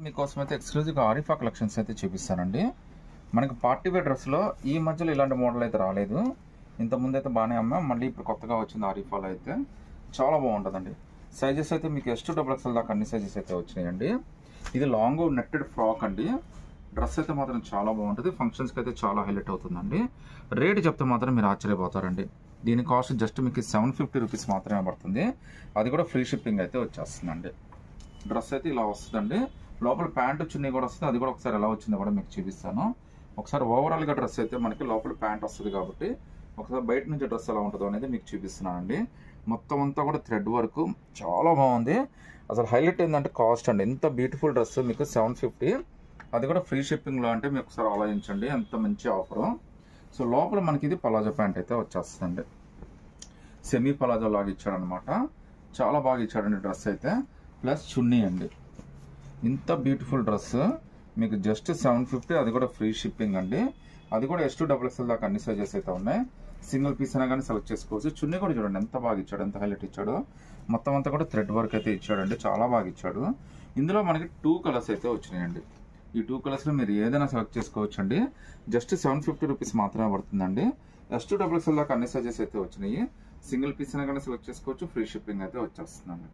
మీకోసం అయితే ఎక్స్క్లూజివ్గా ఆరిఫా కలెక్షన్స్ అయితే చూపిస్తానండి. మనకి పార్టీ వేర్ డ్రెస్లో ఈ మధ్యలో ఇలాంటి మోడల్ అయితే రాలేదు. ఇంతకుముందు అయితే బాగానే అమ్మా, మళ్ళీ ఇప్పుడు కొత్తగా వచ్చింది ఆరిఫాలో అయితే చాలా బాగుంటుందండి. సైజెస్ అయితే మీకు S2XXL దాకా అన్ని సైజెస్ అయితే వచ్చినాయండి. ఇది లాంగ్ నెట్టెడ్ ఫ్రాక్ అండి. డ్రెస్ అయితే మాత్రం చాలా బాగుంటుంది, ఫంక్షన్స్కి అయితే చాలా హైలైట్ అవుతుందండి. రేట్ చెప్తే మాత్రం మీరు ఆశ్చర్యపోతారండి. దీని కాస్ట్ జస్ట్ మీకు 750 రూపీస్ మాత్రమే పడుతుంది. అది కూడా ఫ్రీ షిప్పింగ్ అయితే వచ్చేస్తుందండి. డ్రెస్ అయితే ఇలా వస్తుందండి. లోపల ప్యాంటు చున్నీ కూడా వస్తుంది. అది కూడా ఒకసారి ఎలా వచ్చిందో కూడా మీకు చూపిస్తాను. ఒకసారి ఓవరాల్గా డ్రెస్ అయితే మనకి లోపల ప్యాంట్ వస్తుంది కాబట్టి ఒకసారి బయట నుంచి డ్రెస్ ఎలా ఉంటుందో అనేది మీకు చూపిస్తున్నానండి. మొత్తం అంతా కూడా థ్రెడ్ వర్క్ చాలా బాగుంది. అసలు హైలైట్ ఏంటంటే కాస్ట్ అండి. ఎంత బ్యూటిఫుల్ డ్రెస్ మీకు 750, అది కూడా ఫ్రీ షిప్పింగ్లో అంటే మీకు ఒకసారి ఆలోచించండి ఎంత మంచి ఆఫరు. సో లోపల మనకి ఇది పలాజో ప్యాంట్ అయితే వచ్చేస్తుందండి. సెమీ పలాజో లాగా ఇచ్చాడనమాట. చాలా బాగా ఇచ్చాడండి డ్రెస్ అయితే. ప్లస్ చున్నీ అండి. ఇంత బ్యూటిఫుల్ డ్రెస్ మీకు జస్ట్ 750, అది కూడా ఫ్రీ షిప్పింగ్ అండి. అది కూడా S2XXL దాకా అన్ని సైజెస్ అయితే ఉన్నాయి. సింగిల్ పీస్ అయినా కానీ సెలెక్ట్ చేసుకోవచ్చు. చున్నీ కూడా చూడండి ఎంత బాగా ఇచ్చాడు, ఎంత హైలైట్ ఇచ్చాడు. మొత్తం అంతా కూడా థ్రెడ్ వర్క్ అయితే ఇచ్చాడండి, చాలా బాగా ఇచ్చాడు. ఇందులో మనకి 2 కలర్స్ అయితే వచ్చినాయండి. ఈ 2 కలర్స్లో మీరు ఏదైనా సెలెక్ట్ చేసుకోవచ్చు అండి. జస్ట్ 750 రూపీస్ మాత్రమే పడుతుందండి. S2XXL దాకా అన్ని సైజెస్ అయితే వచ్చినాయి. సింగిల్ పీస్ అయినా కానీ సెలెక్ట్ చేసుకోవచ్చు, ఫ్రీ షిప్పింగ్ అయితే వచ్చేస్తుందండి.